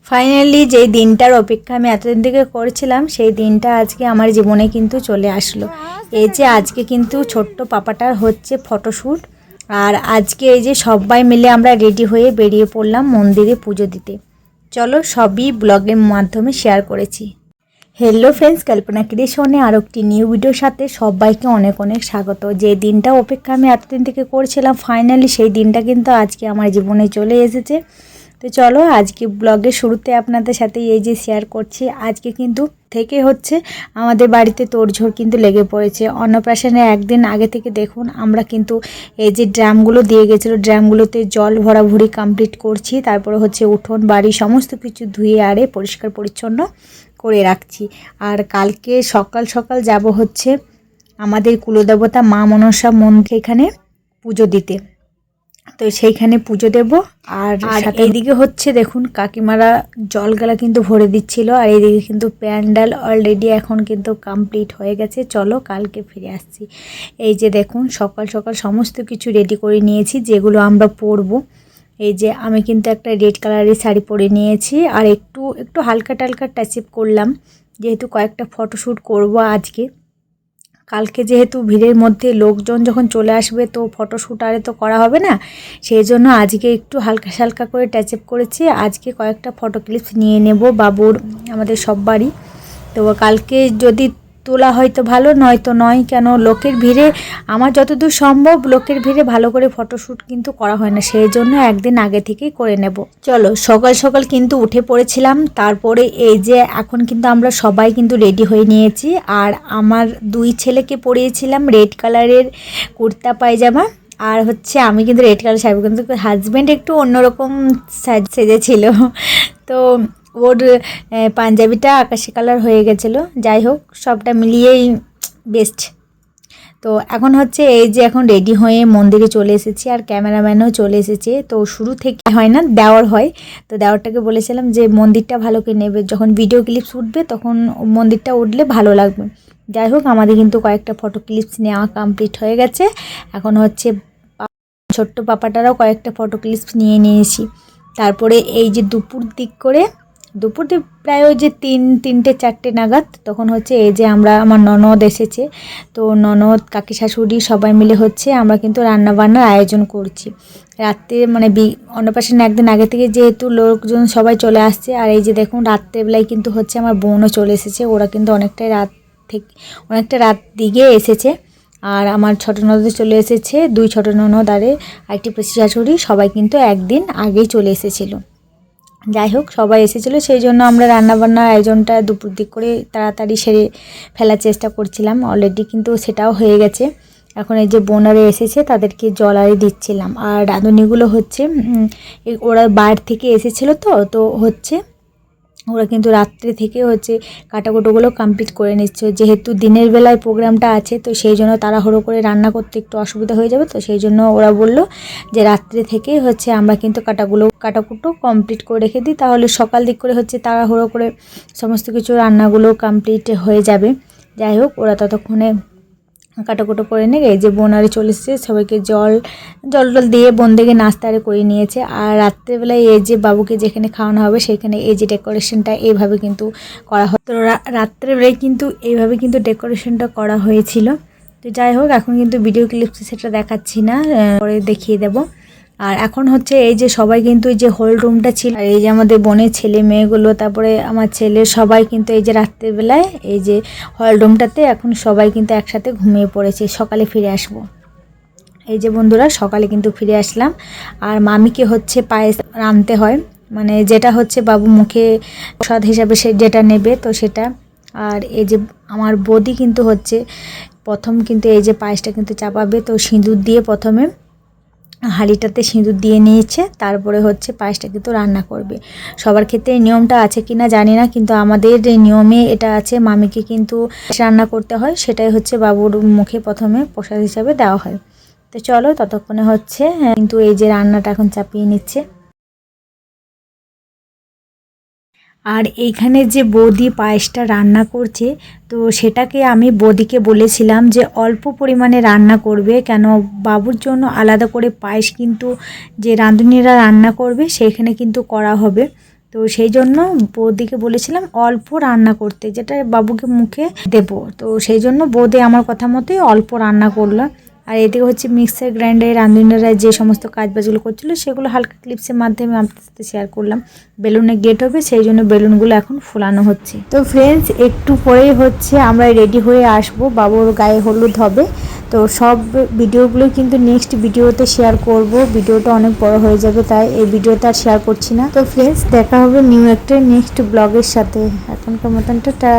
Finally যেই দিনটার অপেক্ষা আমি এতদিন থেকে করেছিলাম সেই দিনটা আজকে আমার জীবনে কিন্তু চলে আসলো। এই যে আজকে কিন্তু ছোট্ট পাপাটার হচ্ছে ফটোশ্যুট, আর আজকে এই যে সবাই মিলে আমরা রেডি হয়ে বেরিয়ে পড়লাম মন্দিরে পুজো দিতে। চলো সবই ব্লগের মাধ্যমে শেয়ার করেছি। হ্যালো ফ্রেন্ডস, কল্পনা ক্রিয়েশনে আর একটি নিউ ভিডিওর সাথে সবাইকে অনেক অনেক স্বাগত। যে দিনটা অপেক্ষা আমি এতদিন থেকে করছিলাম, ফাইনালি সেই দিনটা কিন্তু আজকে আমার জীবনে চলে এসেছে। তো চলো আজকে ব্লগের শুরুতে আপনাদের সাথে এই যে শেয়ার করছি, আজকে কিন্তু থেকে হচ্ছে আমাদের বাড়িতে তোড়ঝোড় কিন্তু লেগে পড়েছে। অন্নপ্রাশনের একদিন আগে থেকে দেখুন আমরা কিন্তু এই যে ড্রামগুলো দিয়ে গেছিলো, ড্রামগুলোতে জল ভরাভরি কমপ্লিট করছি। তারপরে হচ্ছে উঠোন বাড়ি সমস্ত কিছু ধুয়ে আরে পরিষ্কার পরিচ্ছন্ন করে রাখছি। আর কালকে সকাল সকাল যাব হচ্ছে আমাদের কুলদেবতা মা মনসা মন্দিরে এখানে পুজো দিতে, তো সেইখানে পুজো দেব। আর এইদিকে হচ্ছে দেখুন কাকিমারা জলগালা কিন্তু ভরে দিচ্ছিল, আর এইদিকে কিন্তু প্যান্ডেল অলরেডি এখন কিন্তু কমপ্লিট হয়ে গেছে। চলো কালকে ফিরে আসছি। এই যে দেখুন সকাল সকাল সমস্ত কিছু রেডি করে নিয়েছি যেগুলো আমরা পরবো। এই যে আমি কিন্তু একটা রেড কালারের শাড়ি পরে নিয়েছি, আর একটু একটু হালকা টালকা টাচ আপ করলাম, যেহেতু কয়েকটা ফটোশ্যুট করব আজকে। কালকে যেহেতু ভিড়ের মধ্যে লোকজন যখন চলে আসবে তো ফটোশ্যুট আরে তো করা হবে না, সেই জন্য আজকে একটু হালকা হালকা করে টাচ আপ করেছি। আজকে কয়েকটা ফটো ক্লিপস নিয়ে নেব বাবুর, আমাদের সববারই। তো কালকে যদি তোলা হয়তো ভালো, নয়তো নয়, কেন লোকের ভিড়ে আমার যতদূর সম্ভব লোকের ভিড়ে ভালো করে ফটোশ্যুট কিন্তু করা হয় না, সেই জন্য একদিন আগে থেকেই করে নেব। চলো সকাল সকাল কিন্তু উঠে পড়েছিলাম। তারপরে এই যে এখন কিন্তু আমরা সবাই কিন্তু রেডি হয়ে নিয়েছি, আর আমার দুই ছেলেকে পরিয়েছিলাম রেড কালারের কুর্তা পায়জামা, আর হচ্ছে আমি কিন্তু রেড কালার শাড়ি, কিন্তু হাজব্যান্ড একটু অন্যরকম সেজেছিল। তো ওর পাঞ্জাবিটা আকাশি কালার হয়ে গেছিলো। যাই হোক সবটা মিলিয়েই বেস্ট। তো এখন হচ্ছে এই যে এখন রেডি হয়ে মন্দিরে চলে এসেছি, আর ক্যামেরাম্যানও চলে এসেছে। তো শুরু থেকে হয় না, দেওয়ার হয়। তো দেওয়ারটাকে বলেছিলাম যে মন্দিরটা ভালো করে নেবে, যখন ভিডিও ক্লিপস উঠবে তখন মন্দিরটা উঠলে ভালো লাগবে। যাই হোক আমাদের কিন্তু কয়েকটা ফটো ক্লিপস নেওয়া কমপ্লিট হয়ে গেছে। এখন হচ্ছে ছোট্ট পাপাটারাও কয়েকটা ফটো ক্লিপস নিয়ে নিয়েছি। তারপরে এই যে দুপুর দিক প্রায় ওই যে 3-4 নাগাদ তখন হচ্ছে এই যে আমার ননদ এসেছে। তো ননদ কাকি শাশুড়ি সবাই মিলে হচ্ছে আমরা কিন্তু রান্নাবান্নার আয়োজন করছি রাত্রে, মানে অন্নপ্রাশন একদিন আগে থেকে যেহেতু লোকজন সবাই চলে আসছে। আর এই যে দেখুন রাত্রেবেলায় কিন্তু হচ্ছে আমার বোনও চলে এসেছে, ওরা কিন্তু অনেকটা রাত দিকে এসেছে। আর আমার ছোটো ননদ চলে এসেছে, 2 ছোটো ননদ আর একটি পিসি শাশুড়ি, সবাই কিন্তু একদিন আগেই চলে এসেছিলো। যাই হোক সবাই এসেছিলো, সেই জন্য আমরা রান্নাবান্নার আয়োজনটা দুপুর দিক করে তাড়াতাড়ি সেরে ফেলার চেষ্টা করছিলাম। অলরেডি কিন্তু সেটাও হয়ে গেছে। এখন এই যে বোনারে এসেছে তাদেরকে জল আরে দিচ্ছিলাম। আর রাঁধুনিগুলো হচ্ছে ওরা বাইরে থেকে এসেছিলো, তো হচ্ছে ওরা কিন্তু রাত্রে থেকে হচ্ছে কাটাকুটোগুলো কমপ্লিট করে নিচ্ছে। যেহেতু দিনের বেলায় প্রোগ্রামটা আছে তো সেই জন্য তাড়াহুড়ো করে রান্না করতে একটু অসুবিধা হয়ে যাবে, তো সেই জন্য ওরা বলল যে রাত্রে থেকে হচ্ছে আমরা কিন্তু কাটাকুটো কমপ্লিট করে রেখে দিই, তাহলে সকাল দিক করে হচ্ছে তাড়াহুড়ো করে সমস্ত কিছু রান্নাগুলো কমপ্লিট হয়ে যাবে। যাই হোক ওরা ততক্ষণে কাটাকুটো করে নিয়ে এই যে বোনারে চলে এসেছে, সবাইকে জল দিয়ে বোন থেকে নাস্তা আরে করে নিয়েছে। আর রাত্রেবেলায় এই যে বাবুকে যেখানে খাওয়ানো হবে সেখানে এই যে ডেকোরেশনটা এইভাবে কিন্তু করা হয়। তো রাত্রেবেলায় কিন্তু এইভাবে কিন্তু ডেকোরেশনটা করা হয়েছিল। তো যাই হোক এখন কিন্তু ভিডিও ক্লিপস সেটা দেখাচ্ছি না, পরে দেখিয়ে দেব। আর এখন হচ্ছে এই যে সবাই কিন্তু এই যে হল রুমটা ছিল, আর এই যে আমাদের বোনের ছেলে মেয়েগুলো, তারপরে আমার ছেলে, সবাই কিন্তু এই যে রাত্রেবেলায় এই যে হল রুমটাতে এখন সবাই কিন্তু একসাথে ঘুমিয়ে পড়েছে। সকালে ফিরে আসব। এই যে বন্ধুরা সকালে কিন্তু ফিরে আসলাম। আর মামিকে হচ্ছে পায়েস রাঁধতে হয়, মানে যেটা হচ্ছে বাবু মুখে প্রসাদ হিসাবে সে যেটা নেবে তো সেটা। আর এই যে আমার বৌদি কিন্তু হচ্ছে প্রথম কিন্তু এই যে পায়েসটা কিন্তু চাপাবে, তো সিঁদুর দিয়ে প্রথমে হাঁড়িটাতে সিঁদুর দিয়ে নিয়েছে, তারপরে হচ্ছে পায়েসটা কিন্তু রান্না করবে। সবার ক্ষেত্রে এই নিয়মটা আছে কিনা জানি না, কিন্তু আমাদের নিয়মে এটা আছে, মামিকে কিন্তু রান্না করতে হয়, সেটাই হচ্ছে বাবুর মুখে প্রথমে প্রসাদ হিসাবে দেওয়া হয়। তো চলো ততক্ষণে হচ্ছে কিন্তু এই যে রান্নাটা এখন চাপিয়ে নিচ্ছে। আর এইখানে যে বৌদি পায়েসটা রান্না করছে, তো সেটাকে আমি বৌদিকে বলেছিলাম যে অল্প পরিমাণে রান্না করবে, কেন বাবুর জন্য আলাদা করে পায়েস কিন্তু যে রাঁধুনিরা রান্না করবে সেখানে কিন্তু করা হবে। তো সেই জন্য বৌদিকে বলেছিলাম অল্প রান্না করতে, যেটা বাবুকে মুখে দেব। তো সেই জন্য বৌদি আমার কথা মতোই অল্প রান্না করলো। আর এদিকে হচ্ছে মিক্সার গ্রাইন্ডারে রাঁধুনিরা যে সমস্ত কাজবাজগুলো করছিল সেগুলো হালকা ক্লিপসের মাধ্যমে আপনাদের সাথে শেয়ার করলাম। বেলুনে গেট হবে, সেই জন্য বেলুনগুলো এখন ফুলানো হচ্ছে। তো ফ্রেন্ডস, একটু পরেই হচ্ছে আমরা রেডি হয়ে আসব, বাবুর গায়ে হলুদ হবে। তো সব ভিডিওগুলো কিন্তু নেক্সট ভিডিওতে শেয়ার করব। ভিডিওটা অনেক বড় হয়ে যাবে, তাই এই ভিডিওটা আর শেয়ার করছি না। তো ফ্রেন্ডস, দেখা হবে নিউ একটা নেক্সট ব্লগের সাথে। এখনকার মতন টাটা।